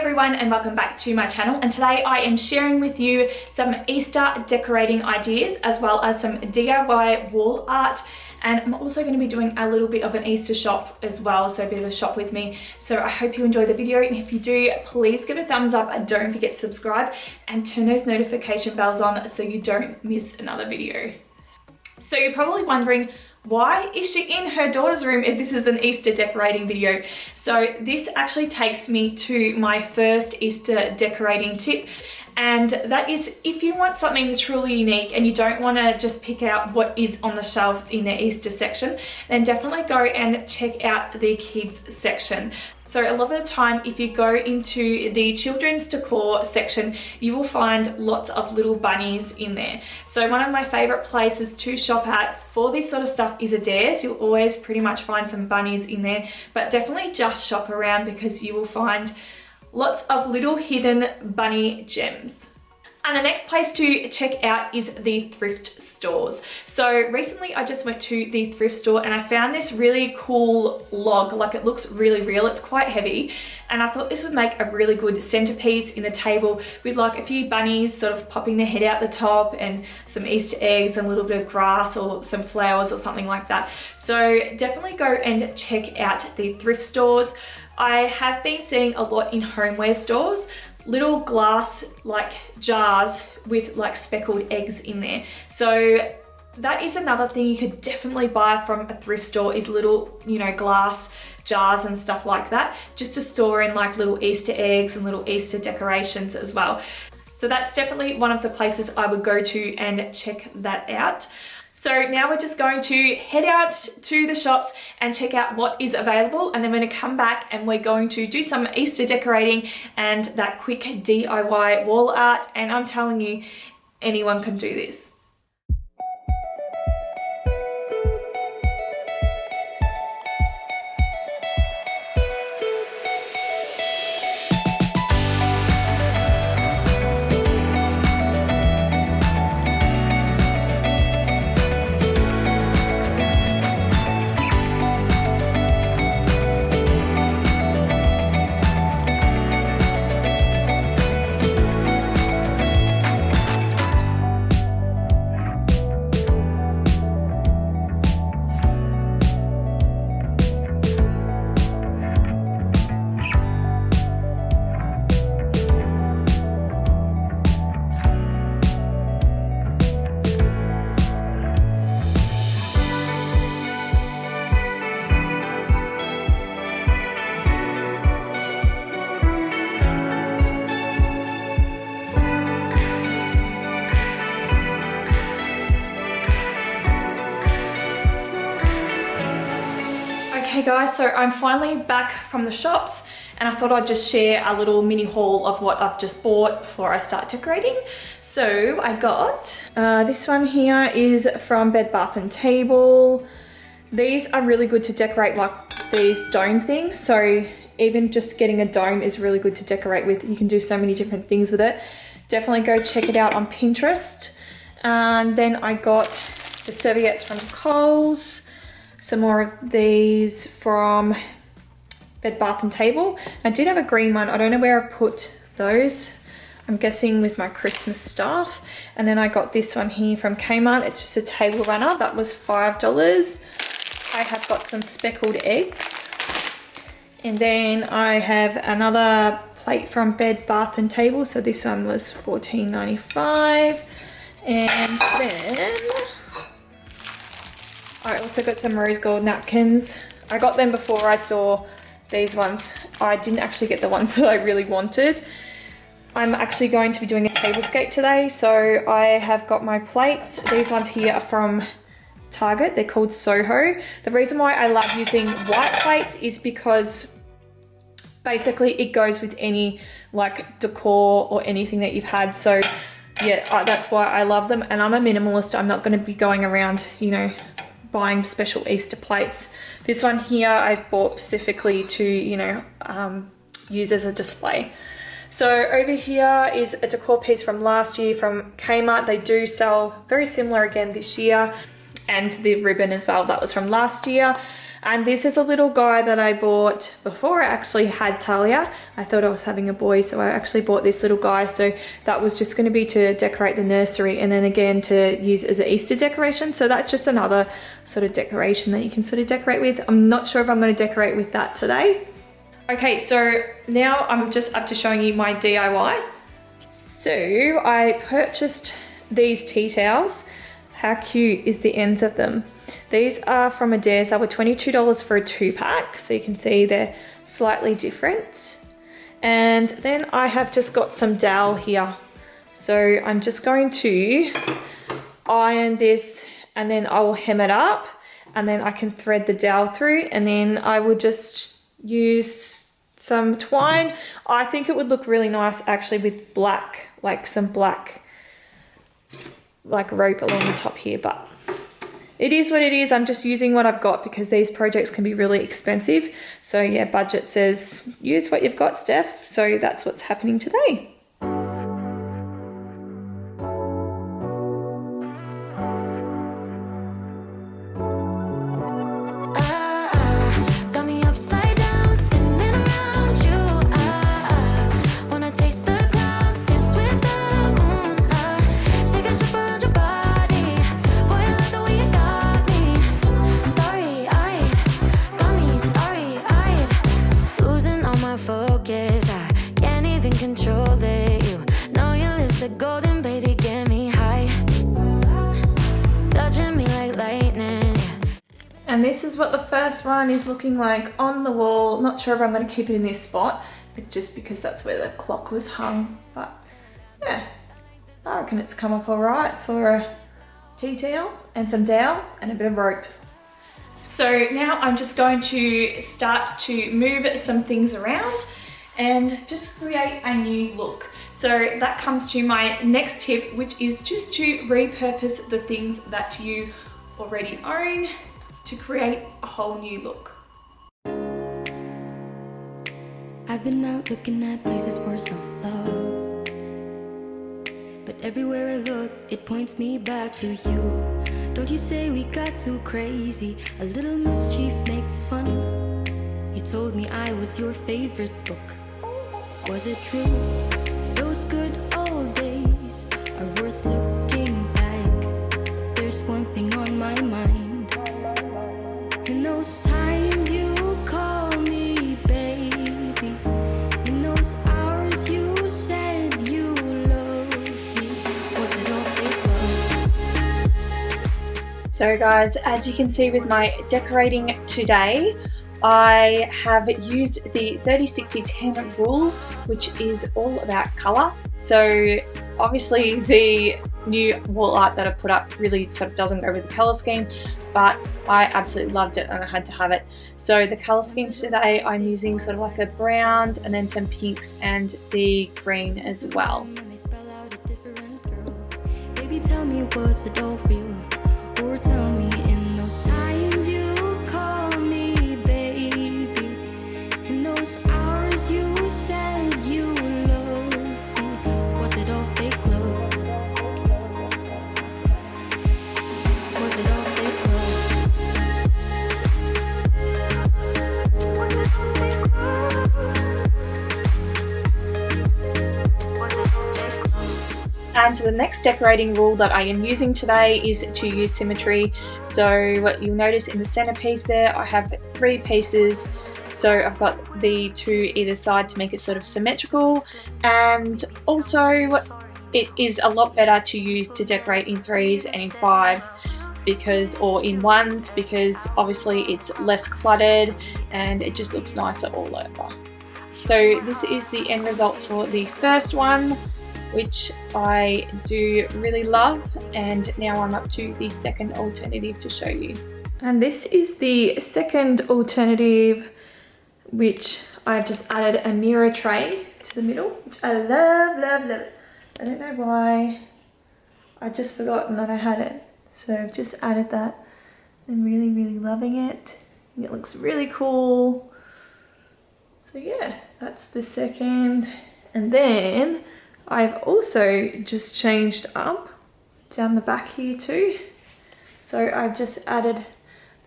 everyone and welcome back to my channel, and today I am sharing with you some Easter decorating ideas as well as some DIY wall art, and I'm also going to be doing a little bit of an Easter shop as well, so a bit of a shop with me. So I hope you enjoy the video, and if you do, please give a thumbs up and don't forget to subscribe and turn those notification bells on so you don't miss another video. So you're probably wondering, why is she in her daughter's room if this is an Easter decorating video? So this actually takes me to my first Easter decorating tip, and that is if you want something truly unique and you don't want to just pick out what is on the shelf in the Easter section, then definitely go and check out the kids section. So a lot of the time, if you go into the children's decor section, you will find lots of little bunnies in there. So one of my favorite places to shop at for this sort of stuff is Adairs. You'll always pretty much find some bunnies in there, but definitely just shop around because you will find lots of little hidden bunny gems. And the next place to check out is the thrift stores. So recently I just went to the thrift store and I found this really cool log. Like, it looks really real, it's quite heavy. And I thought this would make a really good centerpiece in the table with like a few bunnies sort of popping their head out the top and some Easter eggs and a little bit of grass or some flowers or something like that. So definitely go and check out the thrift stores. I have been seeing a lot in homeware stores, little glass like jars with like speckled eggs in there. So that is another thing you could definitely buy from a thrift store, is little, you know, glass jars and stuff like that, just to store in like little Easter eggs and little Easter decorations as well. So that's definitely one of the places I would go to and check that out. So now we're just going to head out to the shops and check out what is available, and then we're going to come back and we're going to do some Easter decorating and that quick DIY wall art, and I'm telling you, anyone can do this. Hey guys, so I'm finally back from the shops and I thought I'd just share a little mini haul of what I've just bought before I start decorating. So I got this one here is from Bed Bath & Table. These are really good to decorate like these dome things. So even just getting a dome is really good to decorate with. You can do so many different things with it. Definitely go check it out on Pinterest. And then I got the serviettes from Coles. Some more of these from Bed Bath & Table. I did have a green one. I don't know where I put those. I'm guessing with my Christmas stuff. And then I got this one here from Kmart. It's just a table runner. That was $5. I have got some speckled eggs. And then I have another plate from Bed Bath & Table. So this one was $14.95. And then I also got some rose gold napkins. I got them before I saw these ones. I didn't actually get the ones that I really wanted. I'm actually going to be doing a tablescape today, so I have got my plates. These ones here are from Target. They're called Soho. The reason why I love using white plates is because basically it goes with any like decor or anything that you've had. So yeah, that's why I love them. And I'm a minimalist. I'm not going to be going around, you know, buying special Easter plates. This one here I bought specifically to, you know, use as a display. So over here is a decor piece from last year from Kmart. They do sell very similar again this year, and the ribbon as well, that was from last year. And this is a little guy that I bought before I actually had Talia. I thought I was having a boy, so I actually bought this little guy. So that was just going to be to decorate the nursery, and then again to use as an Easter decoration. So that's just another sort of decoration that you can sort of decorate with. I'm not sure if I'm going to decorate with that today. Okay, so now I'm just up to showing you my DIY. So I purchased these tea towels. How cute is the ends of them? These are from Adairs. They were $22 for a 2-pack, so you can see they're slightly different. And then I have just got some dowel here. So I'm just going to iron this, and then I will hem it up, and then I can thread the dowel through, and then I will just use some twine. I think it would look really nice actually with black, like some black like rope along the top here, but it is what it is. I'm just using what I've got because these projects can be really expensive. So yeah, budget says use what you've got, Steph. So that's what's happening today. And this is what the first one is looking like on the wall. Not sure if I'm going to keep it in this spot. It's just because that's where the clock was hung. But yeah, I reckon it's come up all right for a tea towel and some dowel and a bit of rope. So now I'm just going to start to move some things around and just create a new look. So that comes to my next tip, which is just to repurpose the things that you already own to create a whole new look. I've been out looking at places for some love, but everywhere I look, it points me back to you. Don't you say we got too crazy? A little mischief makes fun. You told me I was your favorite book. Was it true? Those good old days are worth looking back. There's one thing on my mind. In those times you call me baby, in those hours you said you loved me, was it all fake love? So guys, as you can see with my decorating today, I have used the 30-60-10 rule, which is all about colour. So obviously the new wall art that I put up really sort of doesn't go with the colour scheme, but I absolutely loved it and I had to have it. So the colour scheme today, I'm using sort of like a brown and then some pinks and the green as well. Baby, tell me, was it all real? Or tell me, in those times you call me baby, in those hours you said you loved me, was it all fake love? Was it all fake love? Was it all fake love? Was it all fake love? And the next decorating rule that I am using today is to use symmetry. So what you'll notice in the centerpiece there, I have 3 pieces. So I've got the 2 either side to make it sort of symmetrical, and also it is a lot better to use to decorate in 3s and in 5s or in 1s, because obviously it's less cluttered and it just looks nicer all over. So this is the end result for the first one, which I do really love, and now I'm up to the second alternative to show you. And this is the second alternative, which I've just added a mirror tray to the middle, which I love, love, love. I don't know why, I just forgotten that I had it. So I've just added that and really, really loving it. It looks really cool. So yeah, that's the second. And then I've also just changed up down the back here too. So I've just added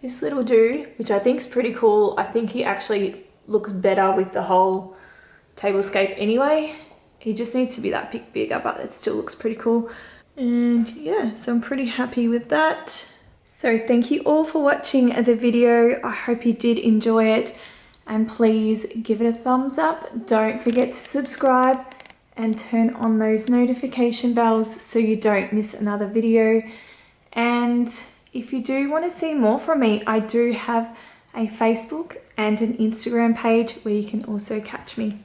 this little dude, which I think is pretty cool. I think he actually looks better with the whole tablescape anyway. He just needs to be that bit bigger, but it still looks pretty cool. And yeah, so I'm pretty happy with that. So thank you all for watching the video. I hope you did enjoy it, and please give it a thumbs up. Don't forget to subscribe and turn on those notification bells so you don't miss another video. And if you do want to see more from me, I do have a Facebook and an Instagram page where you can also catch me.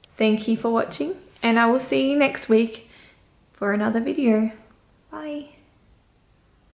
Thank you for watching, and I will see you next week for another video. Bye.